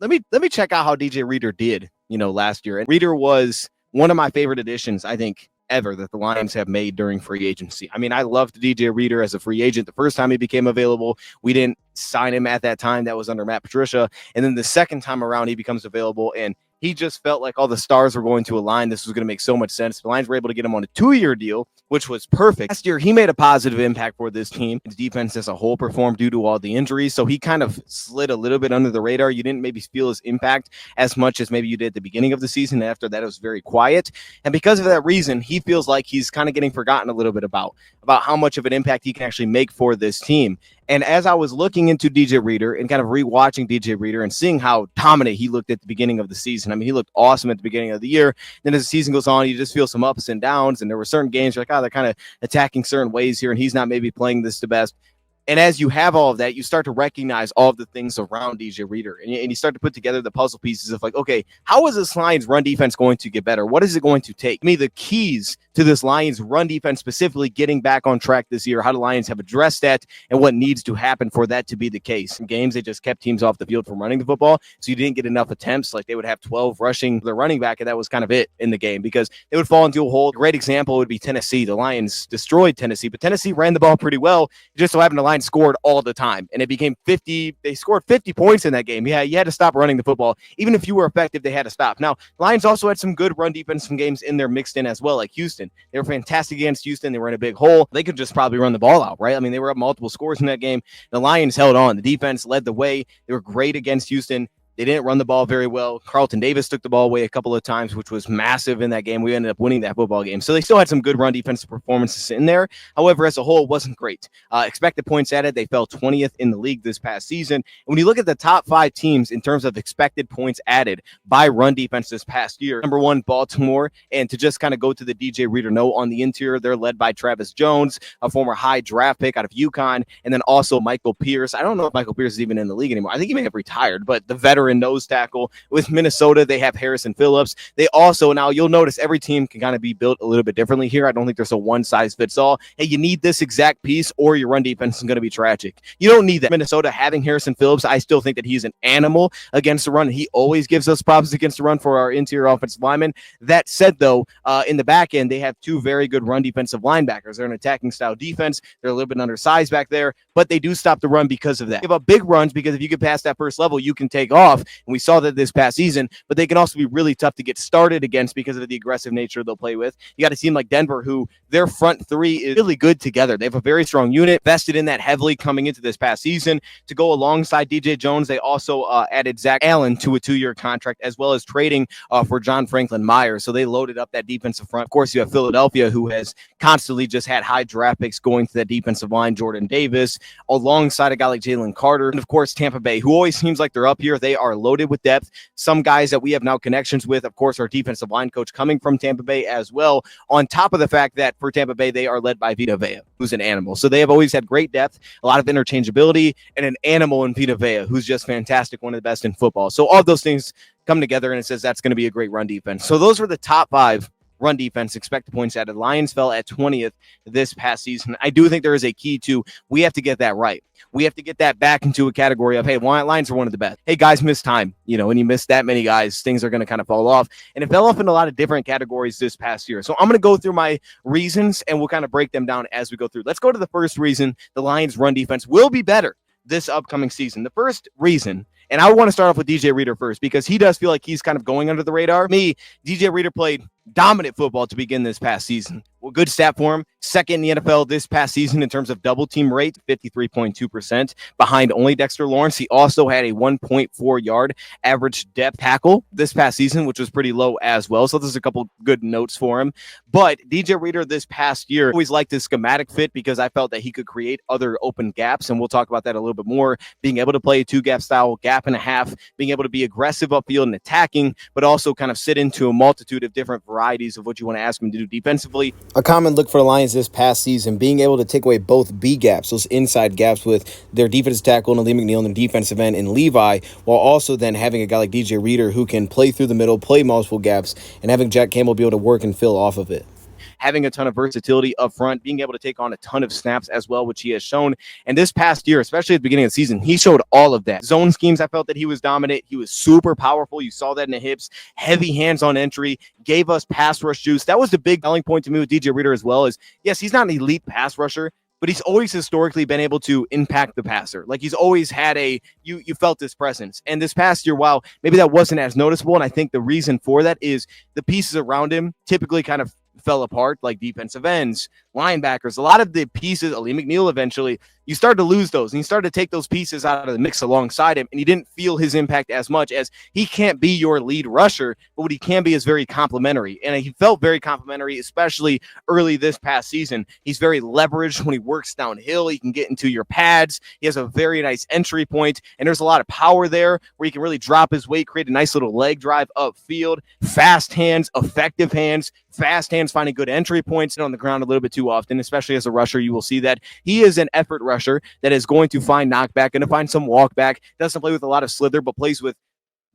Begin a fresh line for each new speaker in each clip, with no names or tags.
let me check out how DJ Reader did, last year. And Reader was one of my favorite additions, I think, ever that the Lions have made during free agency. I mean, I loved DJ Reader as a free agent the first time he became available. We didn't sign him at that time. That was under Matt Patricia. And then the second time around, he becomes available, and he just felt like all the stars were going to align. This was going to make so much sense. The Lions were able to get him on a 2-year deal, which was perfect. Last year, he made a positive impact for this team. His defense as a whole performed due to all the injuries, so he kind of slid a little bit under the radar. You didn't maybe feel his impact as much as maybe you did at the beginning of the season. After that, it was very quiet. And because of that reason, he feels like he's kind of getting forgotten a little bit about how much of an impact he can actually make for this team. And as I was looking into DJ Reader and kind of rewatching DJ Reader and seeing how dominant he looked at the beginning of the season, I mean, he looked awesome at the beginning of the year. Then as the season goes on, you just feel some ups and downs. And there were certain games you're like, oh, they're kind of attacking certain ways here, and he's not maybe playing this the best. And as you have all of that, you start to recognize all of the things around DJ Reader. And you start to put together the puzzle pieces of like, okay, how is this Lions run defense going to get better? What is it going to take? I mean, the keys to this Lions run defense specifically getting back on track this year, how the Lions have addressed that and what needs to happen for that to be the case. In games, they just kept teams off the field from running the football, so you didn't get enough attempts. Like they would have 12 rushing their running back, and that was kind of it in the game because they would fall into a hole. A great example would be Tennessee. The Lions destroyed Tennessee, but Tennessee ran the ball pretty well. It just so happened the Lions scored all the time, and it became 50. They scored 50 points in that game. Yeah, you had to stop running the football. Even if you were effective, they had to stop. Now, the Lions also had some good run defense from games in there mixed in as well, like Houston. They were fantastic against Houston. They were in a big hole. They could just probably run the ball out, right? I mean, they were up multiple scores in that game. The Lions held on. The defense led the way. They were great against Houston. They didn't run the ball very well. Carlton Davis took the ball away a couple of times, which was massive in that game. We ended up winning that football game. So they still had some good run defensive performances in there. However, as a whole, it wasn't great. Expected points added, they fell 20th in the league this past season. And when you look at the top 5 teams in terms of expected points added by run defense this past year, number 1, Baltimore. And to just kind of go to the DJ Reader note on the interior, they're led by Travis Jones, a former high draft pick out of UConn, and then also Michael Pierce. I don't know if Michael Pierce is even in the league anymore. I think he may have retired, but the veteran nose tackle. With Minnesota, they have Harrison Phillips. They also, now you'll notice every team can kind of be built a little bit differently here. I don't think there's a one size fits all. Hey, you need this exact piece or your run defense is going to be tragic. You don't need that. Minnesota having Harrison Phillips, I still think that he's an animal against the run. He always gives us problems against the run for our interior offensive linemen. That said, though, in the back end, they have 2 very good run defensive linebackers. They're an attacking style defense. They're a little bit undersized back there, but they do stop the run because of that. They give up big runs because if you get past that first level, you can take off. And we saw that this past season, but they can also be really tough to get started against because of the aggressive nature they'll play with. You got a team like Denver, who their front 3 is really good together. They have a very strong unit, vested in that heavily coming into this past season. To go alongside DJ Jones, they also added Zach Allen to a 2-year contract, as well as trading for John Franklin Myers. So they loaded up that defensive front. Of course, you have Philadelphia, who has constantly just had high draft picks going to that defensive line, Jordan Davis, alongside a guy like Jalen Carter. And of course, Tampa Bay, who always seems like they're up here. They are loaded with depth. Some guys that we have now connections with, of course, our defensive line coach coming from Tampa Bay as well, on top of the fact that for Tampa Bay, they are led by Vita Vea, who's an animal. So they have always had great depth, a lot of interchangeability, and an animal in Vita Vea, who's just fantastic, one of the best in football. So all of those things come together, and it says that's going to be a great run defense. So those were the top 5 run defense expected points added. Lions fell at 20th this past season. I do think there is a key to, we have to get that right. We have to get that back into a category of, hey, Lions are one of the best. Hey, guys miss time. When you miss that many guys, things are going to kind of fall off. And it fell off in a lot of different categories this past year. So I'm going to go through my reasons, and we'll kind of break them down as we go through. Let's go to the first reason the Lions run defense will be better this upcoming season. The first reason, and I want to start off with DJ Reader first, because he does feel like he's kind of going under the radar. DJ Reader played dominant football to begin this past season. Well, good stat for him. Second in the NFL this past season in terms of double team rate, 53.2%, behind only Dexter Lawrence. He also had a 1.4 yard average depth tackle this past season, which was pretty low as well. So there's a couple good notes for him. But DJ Reader this past year always liked his schematic fit because I felt that he could create other open gaps. And we'll talk about that a little bit more. Being able to play a 2-gap style, gap and a half, being able to be aggressive upfield and attacking, but also kind of sit into a multitude of different varieties of what you want to ask him to do defensively.
A common look for the Lions this past season, being able to take away both B gaps, those inside gaps with their defensive tackle, Nalim McNeil, and their defensive end in Levi, while also then having a guy like DJ Reader who can play through the middle, play multiple gaps, and having Jack Campbell be able to work and fill off of it.
having a ton of versatility up front, being able to take on a ton of snaps as well, which he has shown. And this past year, especially at the beginning of the season, he showed all of that. Zone schemes, I felt that he was dominant. He was super powerful. You saw that in the hips, heavy hands on entry, gave us pass rush juice. That was the big selling point to me with DJ Reader as well. Is yes, he's not an elite pass rusher, but he's always historically been able to impact the passer. Like he's always had you felt his presence. And this past year, while maybe that wasn't as noticeable, and I think the reason for that is the pieces around him typically kind of fell apart, like defensive ends, linebackers, a lot of the pieces, Ali McNeil eventually, you start to lose those, and you start to take those pieces out of the mix alongside him, and you didn't feel his impact as much. As he can't be your lead rusher, but what he can be is very complimentary, and he felt very complimentary, especially early this past season. He's very leveraged when he works downhill. He can get into your pads. He has a very nice entry point, and there's a lot of power there where he can really drop his weight, create a nice little leg drive upfield, fast hands, effective hands, fast hands, finding good entry points and on the ground a little bit too often, especially as a rusher. You will see that he is an effort rusher that is going to find knockback, going to find some walk back, doesn't play with a lot of slither, but plays with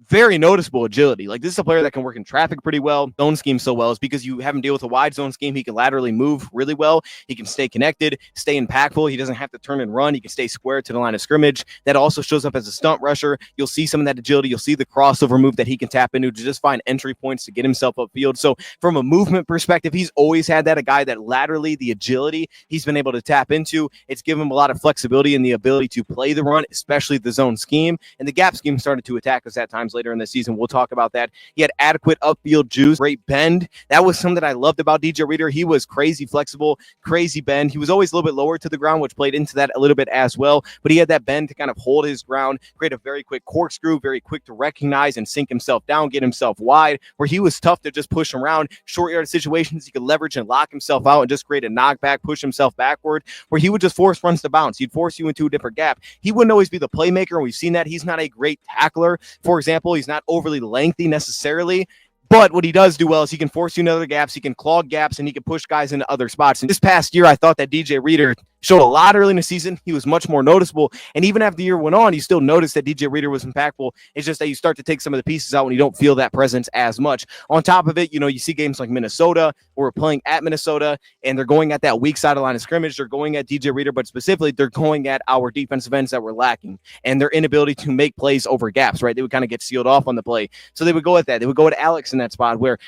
very noticeable agility. Like this is a player that can work in traffic pretty well. Zone scheme so well is because you have him deal with a wide zone scheme. He can laterally move really well. He can stay connected, stay impactful. He doesn't have to turn and run. He can stay square to the line of scrimmage. That also shows up as a stunt rusher. You'll see some of that agility. You'll see the crossover move that he can tap into to just find entry points to get himself upfield. So from a movement perspective, he's always had that, a guy that laterally, the agility he's been able to tap into. It's given him a lot of flexibility and the ability to play the run, especially the zone scheme. And the gap scheme started to attack us at times later in the season. We'll talk about that. He had adequate upfield juice, great bend. That was something that I loved about DJ Reader. He was crazy flexible, crazy bend. He was always a little bit lower to the ground, which played into that a little bit as well. But he had that bend to kind of hold his ground, create a very quick corkscrew, very quick to recognize and sink himself down, get himself wide, where he was tough to just push around. Short yard situations, he could leverage and lock himself out and just create a knockback, push himself backward, where he would just force runs to bounce. He'd force you into a different gap. He wouldn't always be the playmaker, and we've seen that. He's not a great tackler. For example, he's not overly lengthy necessarily, but what he does do well is he can force you into other gaps, he can clog gaps, and he can push guys into other spots. And this past year, I thought that DJ Reader showed a lot early in the season. He was much more noticeable. And even after the year went on, you still noticed that DJ Reader was impactful. It's just that you start to take some of the pieces out when you don't feel that presence as much. On top of it, you see games like Minnesota, where we're playing at Minnesota, and they're going at that weak side of the line of scrimmage. They're going at DJ Reader, but specifically, they're going at our defensive ends that were lacking and their inability to make plays over gaps, right? They would kind of get sealed off on the play. So they would go at that. They would go at Alex in that spot where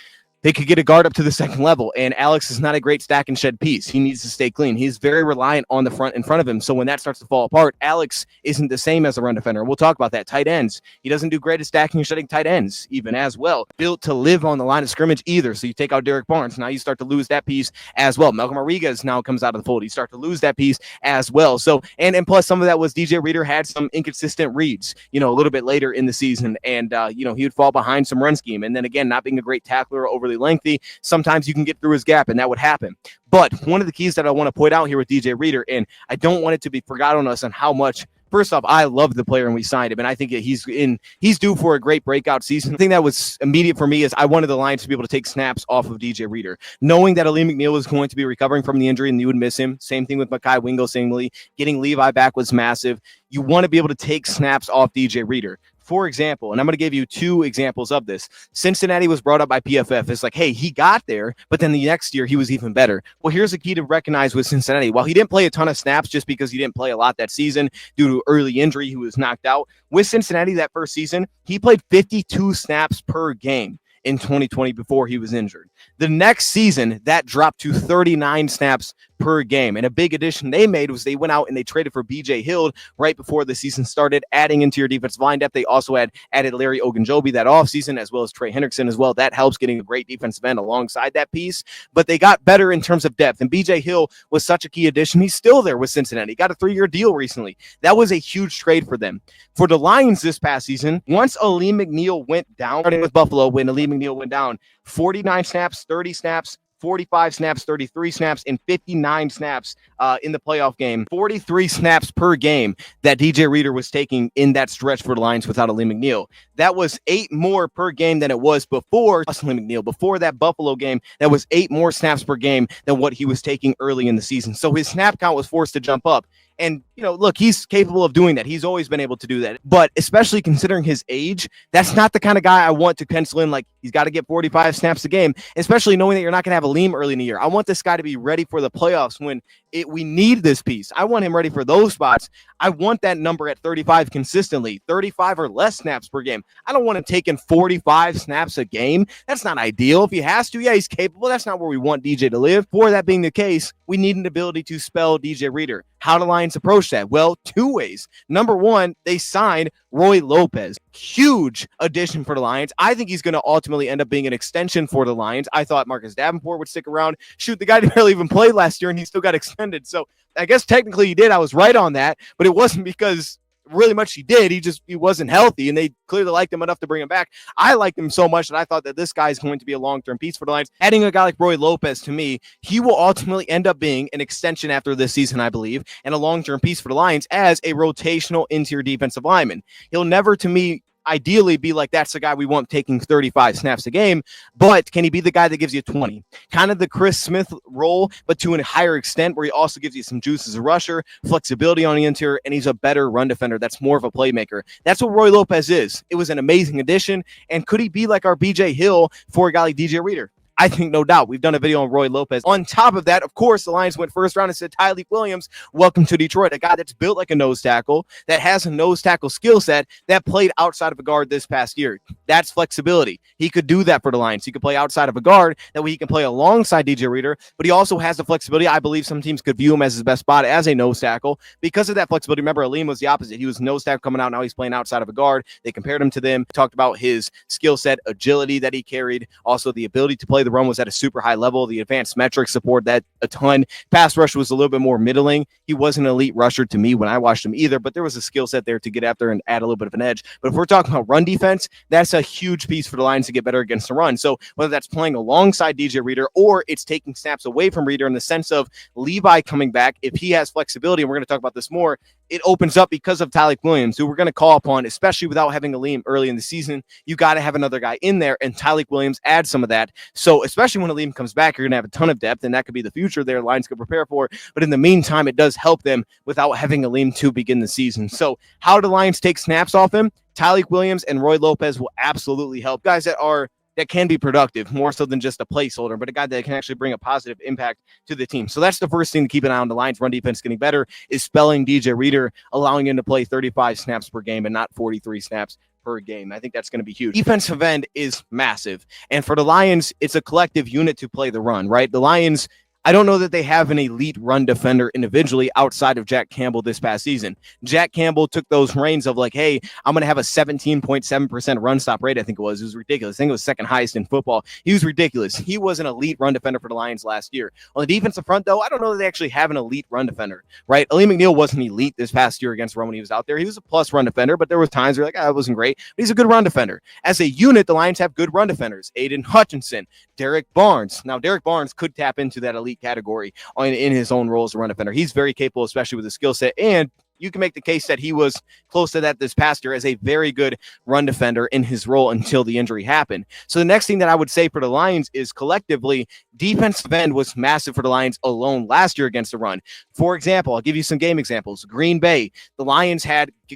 they could get a guard up to the second level, and Alex is not a great stack and shed piece. He needs to stay clean. He's very reliant on the front in front of him. So when that starts to fall apart, Alex isn't the same as a run defender. We'll talk about that. Tight ends. He doesn't do great at stacking and shedding tight ends even as well. Built to live on the line of scrimmage either. So you take out Derrick Barnes. Now you start to lose that piece as well. Malcolm Rodriguez now comes out of the fold. You start to lose that piece as well. So, and plus some of that was DJ Reader had some inconsistent reads, a little bit later in the season. And, he would fall behind some run scheme. And then again, not being a great tackler or overly lengthy, sometimes you can get through his gap, and that would happen. But one of the keys that I want to point out here with DJ Reader, and I don't want it to be forgotten on us on how much, first off, I love the player and we signed him, and I think that he's due for a great breakout season. The thing that was immediate for me is I wanted the Lions to be able to take snaps off of DJ Reader, knowing that Ali McNeil was going to be recovering from the injury and you would miss him. Same thing with Mekhi Wingo, seemingly. Getting Levi back was massive. You want to be able to take snaps off DJ Reader. For example, and I'm going to give you two examples of this. Cincinnati was brought up by PFF. It's like, hey, he got there, but then the next year he was even better. Well, here's a key to recognize with Cincinnati. While he didn't play a ton of snaps just because he didn't play a lot that season due to early injury, he was knocked out. With Cincinnati that first season, he played 52 snaps per game in 2020 before he was injured. The next season, that dropped to 39 snaps per game. And a big addition they made was they went out and they traded for BJ Hill right before the season started, adding into your defensive line depth. They also added Larry Ogunjobi that offseason, as well as Trey Hendrickson as well. That helps getting a great defensive end alongside that piece. But they got better in terms of depth. And BJ Hill was such a key addition. He's still there with Cincinnati. He got a 3-year deal recently. That was a huge trade for them. For the Lions this past season, once Ali McNeil went down, starting with Buffalo, when Ali McNeil went down, 49 snaps, 30 snaps, 45 snaps, 33 snaps, and 59 snaps in the playoff game. 43 snaps per game that DJ Reader was taking in that stretch for the Lions without Ali McNeil. That was 8 more per game than it was before Ali McNeil. Before that Buffalo game, that was 8 more snaps per game than what he was taking early in the season. So his snap count was forced to jump up. And, look, he's capable of doing that. He's always been able to do that. But especially considering his age, that's not the kind of guy I want to pencil in like He's got to get 45 snaps a game, especially knowing that you're not going to have a Aleem early in the year. I want this guy to be ready for the playoffs when we need this piece. I want him ready for those spots. I want that number at 35 consistently, 35 or less snaps per game. I don't want him taking 45 snaps a game. That's not ideal. If he has to, yeah, he's capable. That's not where we want DJ to live. For that being the case, we need an ability to spell DJ Reader. How do Lions approach that? Well, two ways. Number one, they signed Roy Lopez. Huge addition for the Lions. I think he's going to ultimately end up being an extension for the Lions. I thought Marcus Davenport would stick around. Shoot, the guy barely even played last year, and he still got extended. So I guess technically he did. I was right on that, but it wasn't because really much he did. He wasn't healthy, and they clearly liked him enough to bring him back. I liked him so much that I thought that this guy is going to be a long-term piece for the Lions. Adding a guy like Roy Lopez, to me, he will ultimately end up being an extension after this season, I believe, and a long-term piece for the Lions as a rotational interior defensive lineman. He'll never, to me, ideally be like, that's the guy we want taking 35 snaps a game, but can he be the guy that gives you 20? Kind of the Chris Smith role, but to a higher extent where he also gives you some juice as a rusher, flexibility on the interior, and he's a better run defender. That's more of a playmaker. That's what Roy Lopez is. It was an amazing addition, and could he be like our BJ Hill for a guy like DJ Reader? I think no doubt. We've done a video on Roy Lopez. On top of that, of course, the Lions went first round and said, Tyleik Williams, welcome to Detroit, a guy that's built like a nose tackle, that has a nose tackle skill set, that played outside of a guard this past year. That's flexibility. He could do that for the Lions. He could play outside of a guard. That way he can play alongside DJ Reader, but he also has the flexibility. I believe some teams could view him as his best spot as a nose tackle because of that flexibility. Remember, Aleem was the opposite. He was nose tackle coming out. Now he's playing outside of a guard. They compared him to them. Talked about his skill set, agility that he carried. Also, the ability to play the run was at a super high level. The advanced metrics support that a ton. Pass rush was a little bit more middling. He wasn't an elite rusher to me when I watched him either, but there was a skill set there to get after and add a little bit of an edge. But if we're talking about run defense, that's a huge piece for the Lions to get better against the run. So whether that's playing alongside DJ Reader or it's taking snaps away from Reader in the sense of Levi coming back, if he has flexibility, and we're going to talk about this more, it opens up because of Tyleik Williams, who we're going to call upon, especially without having Aleem early in the season. You got to have another guy in there, and Tyleik Williams adds some of that. So especially when Aleem comes back, you're going to have a ton of depth, and that could be the future their Lions could prepare for. But in the meantime, it does help them without having Aleem to begin the season. So how do Lions take snaps off him? Tyleik Williams and Roy Lopez will absolutely help. Guys that can be productive, more so than just a placeholder, but a guy that can actually bring a positive impact to the team. So that's the first thing to keep an eye on. The Lions' run defense getting better is spelling DJ Reader, allowing him to play 35 snaps per game and not 43 snaps per game. I think that's going to be huge. Defensive end is massive. And for the Lions, it's a collective unit to play the run, right? The Lions, I don't know that they have an elite run defender individually outside of Jack Campbell this past season. Jack Campbell took those reins of like, hey, I'm going to have a 17.7% run stop rate. I think it was ridiculous. I think it was second highest in football. He was ridiculous. He was an elite run defender for the Lions last year. On the defensive front, though, I don't know that they actually have an elite run defender, right? Aleem McNeil wasn't elite this past year against run when he was out there. He was a plus run defender, but there was times where like, it wasn't great. But he's a good run defender. As a unit, the Lions have good run defenders. Aidan Hutchinson, Derrick Barnes. Now, Derrick Barnes could tap into that elite category in his own role as a run defender. He's very capable, especially with his skill set, and you can make the case that he was close to that this past year as a very good run defender in his role until the injury happened. So the next thing that I would say for the Lions is collectively, defensive end was massive for the Lions alone last year against the run. For example, I'll give you some game examples. Green Bay, the Lions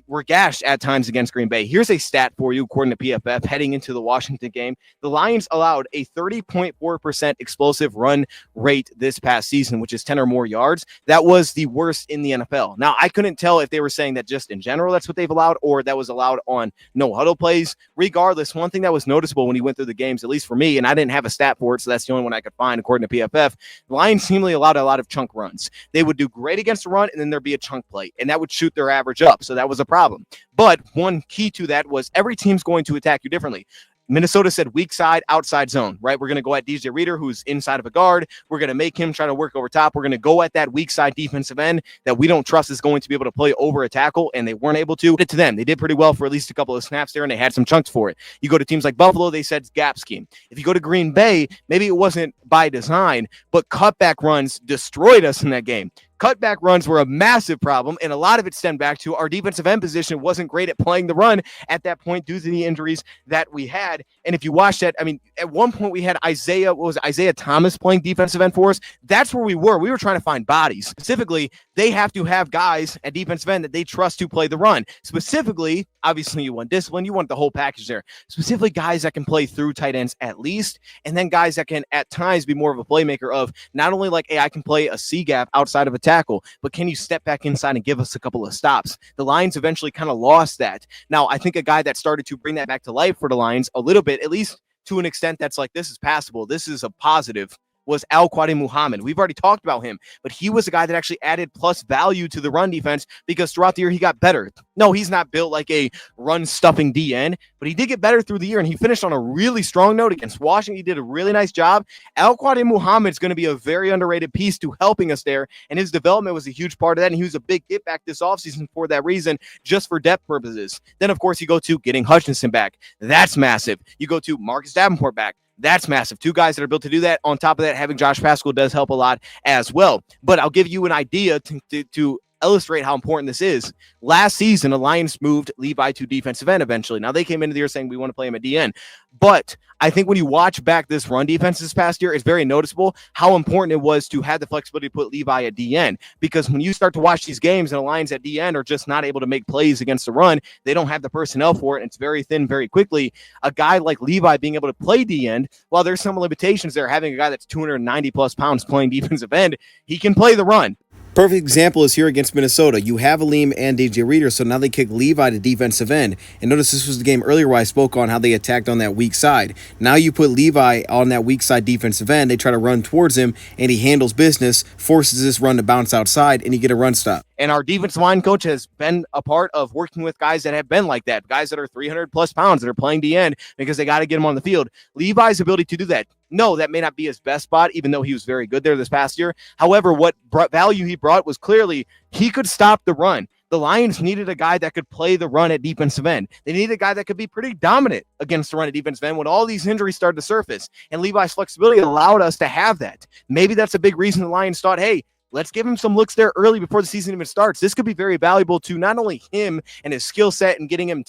were gashed at times against Green Bay. Here's a stat for you according to PFF heading into the Washington game. The Lions allowed a 30.4% explosive run rate this past season, which is 10 or more yards. That was the worst in the NFL. Now, I couldn't tell if they were saying that just in general that's what they've allowed or that was allowed on no huddle plays. Regardless, one thing that was noticeable when he went through the games, at least for me, and I didn't have a stat for it, so that's the only one I could find according to PFF, the Lions seemingly allowed a lot of chunk runs. They would do great against the run, and then there'd be a chunk play, and that would shoot their average up, so that was a problem. But one key to that was every team's going to attack you differently. Minnesota said weak side, outside zone, right? We're going to go at DJ Reader, who's inside of a guard. We're going to make him try to work over top. We're going to go at that weak side defensive end that we don't trust is going to be able to play over a tackle, and they weren't able to. To them, they did pretty well for at least a couple of snaps there, and they had some chunks for it. You go to teams like Buffalo, they said gap scheme. If you go to Green Bay, maybe it wasn't by design, but cutback runs destroyed us in that game. Cutback runs were a massive problem, and a lot of it stemmed back to our defensive end position wasn't great at playing the run at that point due to the injuries that we had. And if you watch that, I mean, at one point we had Isaiah Thomas playing defensive end for us. That's where we were. We were trying to find bodies. Specifically, they have to have guys at defensive end that they trust to play the run. Specifically, obviously, you want discipline. You want the whole package there. Specifically, guys that can play through tight ends at least, and then guys that can at times be more of a playmaker of not only like, hey, I can play a C gap outside of a tackle, but can you step back inside and give us a couple of stops? The Lions eventually kind of lost that. Now, I think a guy that started to bring that back to life for the Lions a little bit, at least to an extent that's like, this is passable, this is a positive, was Al-Quadin Muhammad. We've already talked about him, but he was a guy that actually added plus value to the run defense because throughout the year he got better. No, he's not built like a run-stuffing DN, but he did get better through the year, and he finished on a really strong note against Washington. He did a really nice job. Al-Quadin Muhammad is going to be a very underrated piece to helping us there, and his development was a huge part of that, and he was a big get back this offseason for that reason, just for depth purposes. Then, of course, you go to getting Hutchinson back. That's massive. You go to Marcus Davenport back. That's massive. Two guys that are built to do that. On top of that, having Josh Pascal does help a lot as well. But I'll give you an idea to illustrate how important this is. Last season, the Lions moved Levi to defensive end eventually. Now, they came into the year saying we want to play him at DN. But I think when you watch back this run defense this past year, it's very noticeable how important it was to have the flexibility to put Levi at DN. Because when you start to watch these games and the Lions at DN are just not able to make plays against the run, they don't have the personnel for it, and it's very thin very quickly. A guy like Levi being able to play DN, while there's some limitations there, having a guy that's 290 plus pounds playing defensive end, he can play the run.
Perfect example is here against Minnesota. You have Aleem and DJ Reader, so now they kick Levi to defensive end. And notice this was the game earlier where I spoke on how they attacked on that weak side. Now you put Levi on that weak side defensive end. They try to run towards him, and he handles business, forces this run to bounce outside, and you get a run stop.
And our defensive line coach has been a part of working with guys that have been like that, guys that are 300 plus pounds that are playing DN because they got to get them on the field. Levi's ability to do that. No, that may not be his best spot, even though he was very good there this past year. However, what value he brought was clearly he could stop the run. The Lions needed a guy that could play the run at defensive end. They needed a guy that could be pretty dominant against the run at defensive end when all these injuries started to surface. And Levi's flexibility allowed us to have that. Maybe that's a big reason the Lions thought, hey, let's give him some looks there early before the season even starts. This could be very valuable to not only him and his skill set and getting him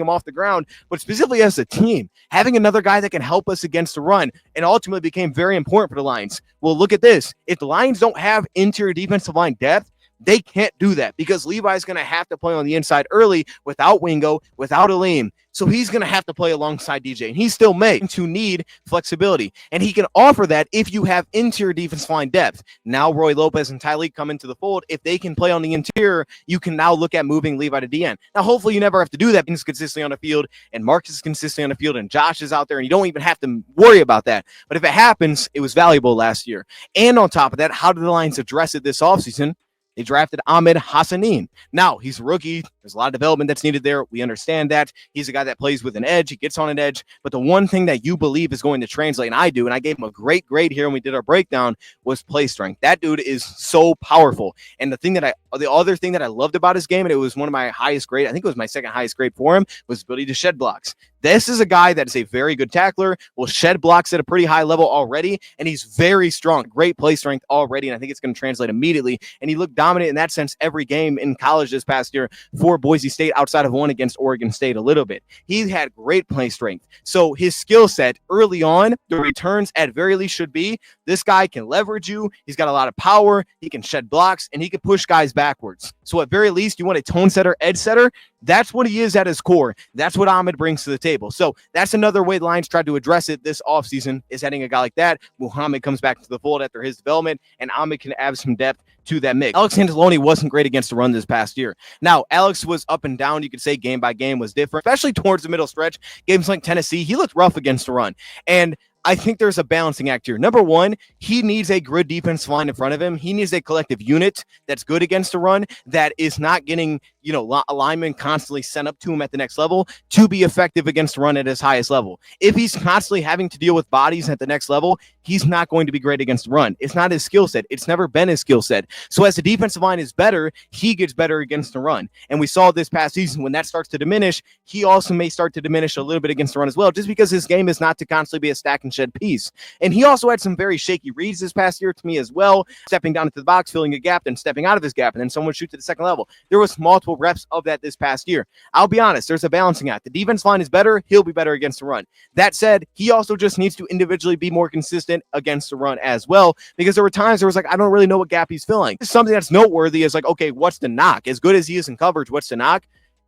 off the ground, but specifically as a team. Having another guy that can help us against the run and ultimately became very important for the Lions. Well, look at this. If the Lions don't have interior defensive line depth, they can't do that because Levi's going to have to play on the inside early without Wingo, without Aleem. So he's going to have to play alongside DJ, and he still may to need flexibility. And he can offer that if you have interior defense line depth. Now Roy Lopez and Tyleek come into the fold. If they can play on the interior, you can now look at moving Levi to DN. Now, hopefully you never have to do that. He's consistently on the field, and Marcus is consistently on the field, and Josh is out there, and you don't even have to worry about that. But if it happens, it was valuable last year. And on top of that, how did the Lions address it this offseason? They drafted Ahmed Hassanin. Now, he's a rookie. There's a lot of development that's needed there. We understand that. He's a guy that plays with an edge. He gets on an edge. But the one thing that you believe is going to translate, and I do, and I gave him a great grade here when we did our breakdown, was play strength. That dude is so powerful. And the other thing that I loved about his game, and it was one of my highest grade, I think it was my second highest grade for him, was his ability to shed blocks. This is a guy that is a very good tackler, will shed blocks at a pretty high level already, and he's very strong, great play strength already, and I think it's going to translate immediately. And he looked dominant in that sense every game in college this past year for Boise State outside of one against Oregon State a little bit. He had great play strength. So his skill set early on, the returns at very least should be, this guy can leverage you, he's got a lot of power, he can shed blocks, and he can push guys backwards. So at very least, you want a tone setter, edge setter, that's what he is at his core. That's what Ahmed brings to the table. So that's another way the Lions tried to address it this offseason, is having a guy like that. Muhammad comes back to the fold after his development, and Ahmed can add some depth to that mix. Alex Anzalone wasn't great against the run this past year. Now, Alex was up and down. You could say game by game was different, especially towards the middle stretch. Games like Tennessee, he looked rough against the run. And I think there's a balancing act here. Number one, he needs a good defense line in front of him. He needs a collective unit that's good against the run, that is not getting linemen constantly sent up to him at the next level to be effective against the run at his highest level. If he's constantly having to deal with bodies at the next level, he's not going to be great against the run. It's not his skill set. It's never been his skill set. So as the defensive line is better, he gets better against the run. And we saw this past season when that starts to diminish, he also may start to diminish a little bit against the run as well, just because his game is not to constantly be a stack and shed piece. And he also had some very shaky reads this past year to me as well, stepping down into the box, filling a gap, then stepping out of his gap, and then someone shoot to the second level. There was multiple reps of that this past year. I'll be honest, there's a balancing act. The defense line is better, he'll be better against the run. That said, he also just needs to individually be more consistent against the run as well, because there were times there was like, I don't really know what gap he's filling. Something that's noteworthy is like, okay, what's the knock? As good as he is in coverage, what's the knock?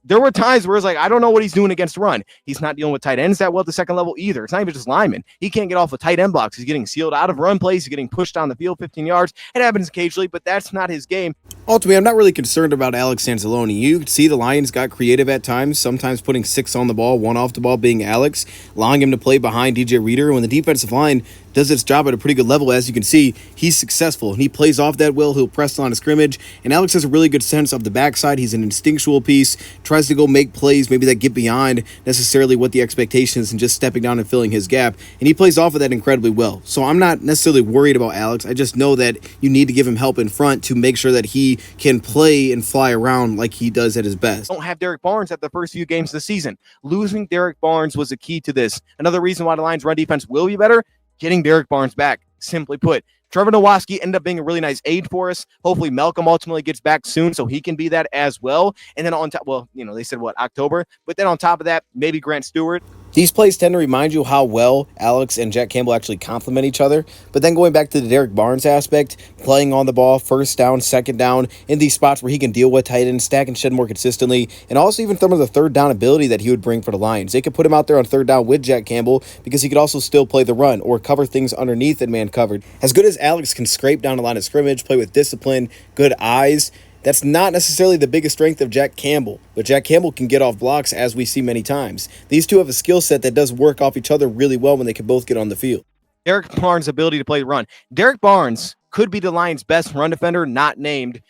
There were times where it's like, I don't know what he's doing against the run. He's not dealing with tight ends that well at the second level either. It's not even just linemen. He can't get off of tight end blocks. He's getting sealed out of run plays. He's getting pushed down the field 15 yards. It happens occasionally, but that's not his game.
Ultimately, I'm not really concerned about Alex Anzalone. You could see the Lions got creative at times, sometimes putting 6 on the ball, 1 off the ball being Alex, allowing him to play behind DJ Reader. When the defensive line does its job at a pretty good level, as you can see, he's successful, and he plays off that well. He'll press on a scrimmage, and Alex has a really good sense of the backside. He's an instinctual piece, tries to go make plays, maybe that get beyond necessarily what the expectation is and just stepping down and filling his gap, and he plays off of that incredibly well. So I'm not necessarily worried about Alex. I just know that you need to give him help in front to make sure that he can play and fly around like he does at his best.
Don't have Derrick Barnes at the first few games of the season. Losing Derrick Barnes was a key to this. Another reason why the Lions' run defense will be better, getting Derrick Barnes back, simply put. Trevor Nowatzki ended up being a really nice aid for us. Hopefully Malcolm ultimately gets back soon so he can be that as well. And then on top, they said October, but then on top of that, maybe Grant Stewart.
These plays tend to remind you how well Alex and Jack Campbell actually complement each other. But then going back to the Derrick Barnes aspect, playing on the ball, first down, second down, in these spots where he can deal with tight ends, stack and shed more consistently, and also even some of the third down ability that he would bring for the Lions. They could put him out there on third down with Jack Campbell because he could also still play the run or cover things underneath and man covered. As good as Alex can scrape down the line of scrimmage, play with discipline, good eyes, that's not necessarily the biggest strength of Jack Campbell, but Jack Campbell can get off blocks, as we see many times. These two have a skill set that does work off each other really well when they can both get on the field.
Derrick Barnes' ability to play the run. Derrick Barnes could be the Lions' best run defender, not named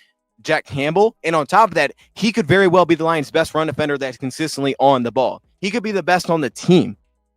Jack Campbell. And on top of that, he could very well be the Lions' best run defender that's consistently on the ball. He could be the best on the team.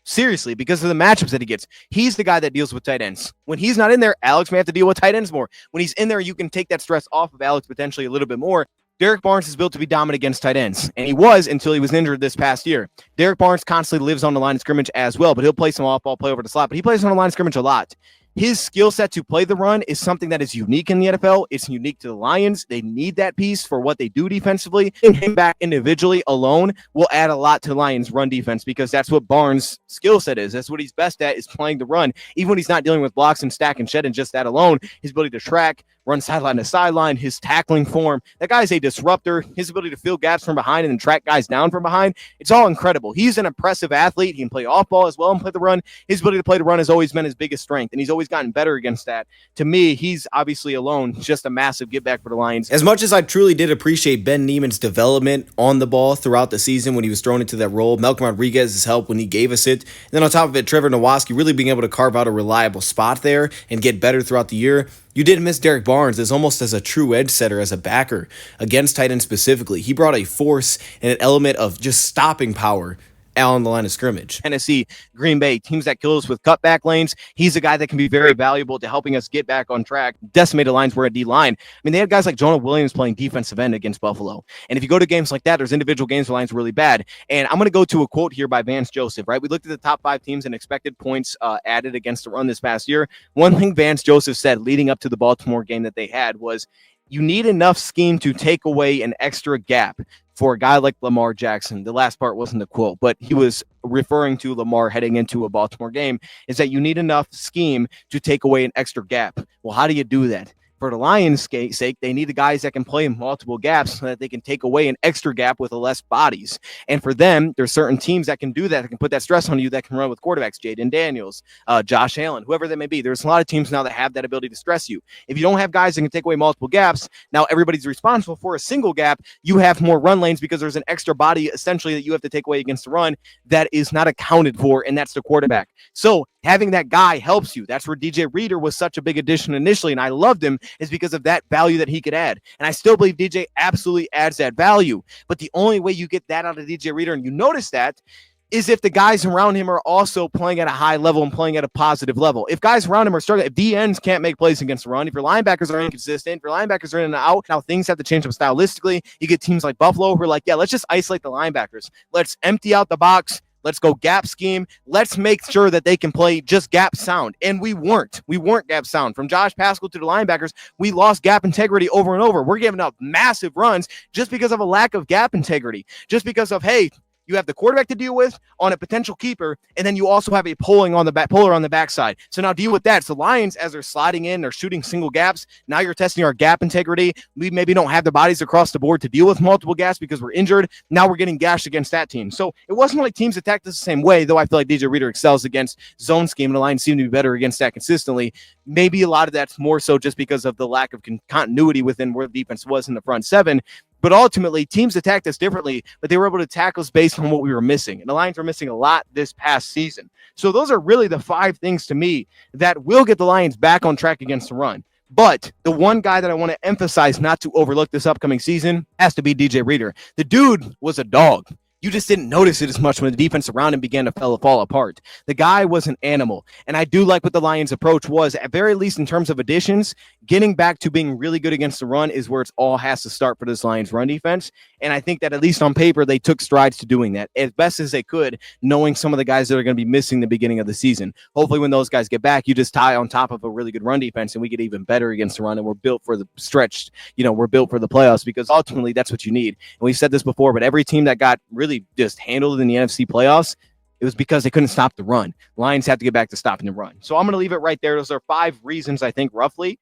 Seriously, because of the matchups that he gets. He's the guy that deals with tight ends. When he's not in there, Alex may have to deal with tight ends more. When he's in there, you can take that stress off of Alex potentially a little bit more. Derrick Barnes is built to be dominant against tight ends, and he was until he was injured this past year. Derrick Barnes constantly lives on the line of scrimmage as well, but he'll play some off-ball play over the slot, but he plays on the line of scrimmage a lot. His skill set to play the run is something that is unique in the NFL. It's unique to the Lions. They need that piece for what they do defensively. Him back individually alone will add a lot to the Lions' run defense because that's what Barnes' skill set is. That's what he's best at, is playing the run. Even when he's not dealing with blocks and stack and shed and just that alone, his ability to track, run sideline to sideline, his tackling form. That guy's a disruptor. His ability to fill gaps from behind and then track guys down from behind. It's all incredible. He's an impressive athlete. He can play off ball as well and play the run. His ability to play the run has always been his biggest strength, and he's always gotten better against that. To me, he's obviously alone just a massive get back for the Lions.
As much as I truly did appreciate Ben Neiman's development on the ball throughout the season when he was thrown into that role, Malcolm Rodriguez's help when he gave us it, and then on top of it, Trevor Nowatzki really being able to carve out a reliable spot there and get better throughout the year. You did miss Derrick Barnes as almost as a true edge setter, as a backer against tight ends specifically. He brought a force and an element of just stopping power on the line of scrimmage.
Tennessee, Green Bay, teams that kill us with cutback lanes. He's a guy that can be very valuable to helping us get back on track. Decimated lines were a D-line. I mean, they had guys like Jonah Williams playing defensive end against Buffalo. And if you go to games like that, there's individual games where lines are really bad. And I'm going to go to a quote here by Vance Joseph, right? We looked at the top 5 teams and expected points added against the run this past year. One thing Vance Joseph said leading up to the Baltimore game that they had was, you need enough scheme to take away an extra gap for a guy like Lamar Jackson. The last part wasn't a quote, but he was referring to Lamar heading into a Baltimore game, is that you need enough scheme to take away an extra gap. Well, how do you do that? For the Lions' sake, they need the guys that can play multiple gaps so that they can take away an extra gap with less bodies. And for them, there's certain teams that can do that can put that stress on you, that can run with quarterbacks, Jaden Daniels, Josh Allen, whoever that may be. There's a lot of teams now that have that ability to stress you. If you don't have guys that can take away multiple gaps, now everybody's responsible for a single gap. You have more run lanes because there's an extra body essentially that you have to take away against the run that is not accounted for, and that's the quarterback. So Having that guy helps you. That's where DJ Reader was such a big addition initially, and I loved him, is because of that value that he could add. And I still believe DJ absolutely adds that value. But the only way you get that out of DJ Reader, and you notice that, is if the guys around him are also playing at a high level and playing at a positive level. If guys around him are struggling, if DNs can't make plays against the run, if your linebackers are inconsistent, if your linebackers are in and out, now things have to change up stylistically. You get teams like Buffalo who are like, yeah, let's just isolate the linebackers. Let's empty out the box. Let's go gap scheme. Let's make sure that they can play just gap sound. And we weren't. We weren't gap sound. From Josh Pascal to the linebackers, we lost gap integrity over and over. We're giving up massive runs just because of a lack of gap integrity. Just because of, hey, you have the quarterback to deal with on a potential keeper, and then you also have a puller on the backside. So now deal with that. So Lions, as they're sliding in, they're shooting single gaps. Now you're testing our gap integrity. We maybe don't have the bodies across the board to deal with multiple gaps because we're injured. Now we're getting gashed against that team. So it wasn't like teams attacked us the same way, though I feel like DJ Reader excels against zone scheme, and the Lions seem to be better against that consistently. Maybe a lot of that's more so just because of the lack of continuity within where the defense was in the front seven. But ultimately, teams attacked us differently, but they were able to tackle us based on what we were missing. And the Lions were missing a lot this past season. So those are really the 5 things to me that will get the Lions back on track against the run. But the one guy that I want to emphasize not to overlook this upcoming season has to be DJ Reader. The dude was a dog. You just didn't notice it as much when the defense around him began to fall apart. The guy was an animal. And I do like what the Lions' approach was, at very least in terms of additions. Getting back to being really good against the run is where it all has to start for this Lions run defense. And I think that at least on paper, they took strides to doing that as best as they could, knowing some of the guys that are going to be missing the beginning of the season. Hopefully when those guys get back, you just tie on top of a really good run defense and we get even better against the run. And we're built for the stretched, we're built for the playoffs, because ultimately that's what you need. And we've said this before, but every team that got really just handled in the NFC playoffs, it was because they couldn't stop the run. Lions have to get back to stopping the run. So I'm going to leave it right there. Those are 5 reasons, I think, roughly,